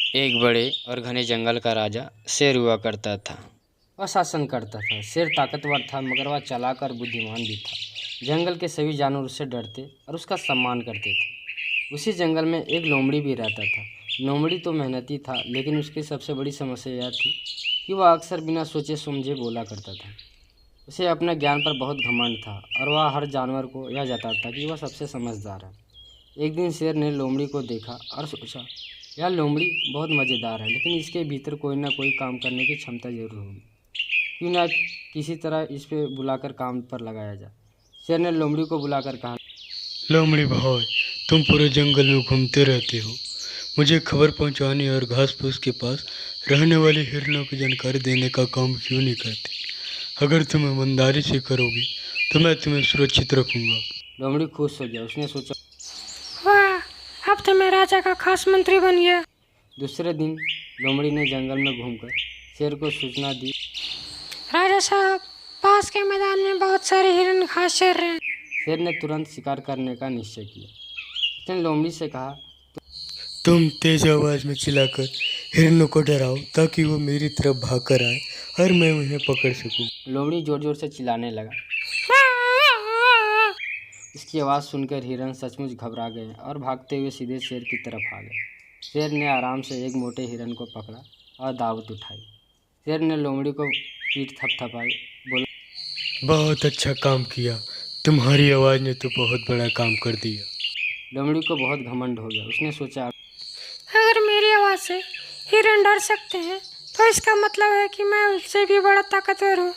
एक बड़े और घने जंगल का राजा शेर हुआ करता था। वह शासन करता था। शेर ताकतवर था मगर वह चालाक और बुद्धिमान भी था। जंगल के सभी जानवर उससे डरते और उसका सम्मान करते थे। उसी जंगल में एक लोमड़ी भी रहता था। लोमड़ी तो मेहनती था, लेकिन उसकी सबसे बड़ी समस्या यह थी कि वह अक्सर बिना सोचे समझे बोला करता था। उसे अपने ज्ञान पर बहुत घमंड था और वह हर जानवर को यह जताता कि वह सबसे समझदार है। एक दिन शेर ने लोमड़ी को देखा और सोचा, यह लोमड़ी बहुत मज़ेदार है, लेकिन इसके भीतर कोई ना कोई काम करने की क्षमता जरूर होगी। क्यों ना किसी तरह इस पे बुलाकर काम पर लगाया जाए। शेर ने लोमड़ी को बुलाकर कहा, लोमड़ी भाई, तुम पूरे जंगल में घूमते रहते हो। मुझे खबर पहुंचाने और घास फूस के पास रहने वाले हिरणों की जानकारी देने का काम क्यों नहीं करते? अगर तुम ईमानदारी से करोगे तो मैं तुम्हें सुरक्षित रखूंगा। लोमड़ी खुश हो गया। उसने सोचा, वाह, अब तो मैं राजा का खास मंत्री बन गया। दूसरे दिन लोमड़ी ने जंगल में घूमकर शेर को सूचना दी। राजा साहब, पास के मैदान में बहुत सारे हिरन घास चर रहे हैं। शेर ने तुरंत शिकार करने का निश्चय किया। उसने लोमड़ी से कहा, तुम तेज आवाज में चिल्लाकर हिरणों को डराओ ताकि वो मेरी तरफ भाग कर आए और मैं उन्हें पकड़ सकूं। लोमड़ी जोर जोर से चिल्लाने लगा। इसकी आवाज़ सुनकर हिरन सचमुच घबरा गए और भागते हुए सीधे शेर की तरफ आ गए। शेर ने आराम से एक मोटे हिरन को पकड़ा और दावत उठाई। शेर ने लोमड़ी को पीठ थपथपाई, बोला, बहुत अच्छा काम किया, तुम्हारी आवाज ने तो बहुत बड़ा काम कर दिया। लोमड़ी को बहुत घमंड हो गया। उसने सोचा, अगर मेरी आवाज़ से हिरन डर सकते हैं तो इसका मतलब है कि मैं उससे भी बड़ा ताकतवर हूँ।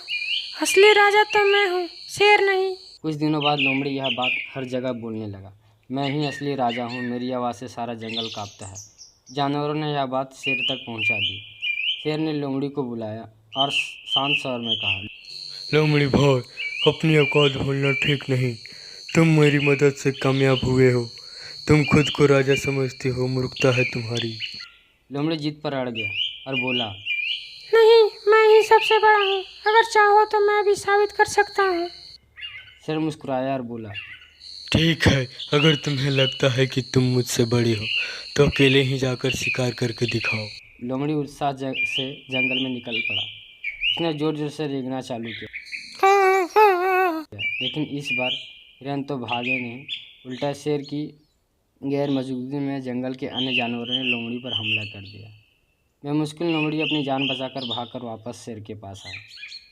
असली राजा तो मैं हूँ, शेर नहीं। कुछ दिनों बाद लोमड़ी यह बात हर जगह बोलने लगा, मैं ही असली राजा हूँ, मेरी आवाज़ से सारा जंगल कांपता है। जानवरों ने यह बात शेर तक पहुँचा दी। शेर ने लोमड़ी को बुलाया और शांत स्वर में कहा, लोमड़ी भाई, अपनी औकात भूलना ठीक नहीं। तुम मेरी मदद से कामयाब हुए हो। तुम खुद को राजा समझते हो, मूर्खता है तुम्हारी। लोमड़ी जीत पर अड़ गया और बोला, नहीं, मैं ही सबसे बड़ा हूँ। अगर चाहो तो मैं भी साबित कर सकता हूँ। शेर मुस्कुराया और बोला, ठीक है, अगर तुम्हें लगता है कि तुम मुझसे बड़ी हो तो अकेले ही जाकर शिकार करके दिखाओ। लोमड़ी उत्साह से जंगल में निकल पड़ा। उसने जोर जोर से रेंगना चालू किया, लेकिन इस बार हिरन तो भागे नहीं, उल्टा शेर की गैर मौजूदगी में जंगल के अन्य जानवरों ने लोमड़ी पर हमला कर दिया। बेमुश्किल लोमड़ी अपनी जान बचाकर भागकर वापस शेर के पास आया।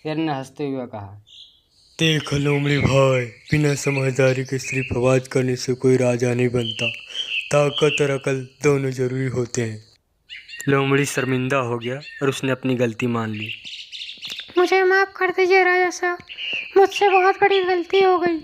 शेर ने हंसते हुए कहा, देखो लोमड़ी भाई, बिना समझदारी के सिर्फ आवाज करने से कोई राजा नहीं बनता। ताकत और अकल दोनों जरूरी होते हैं। लोमड़ी शर्मिंदा हो गया और उसने अपनी गलती मान ली। मुझे माफ़ कर दीजिए राजा साहब, मुझसे बहुत बड़ी गलती हो गई।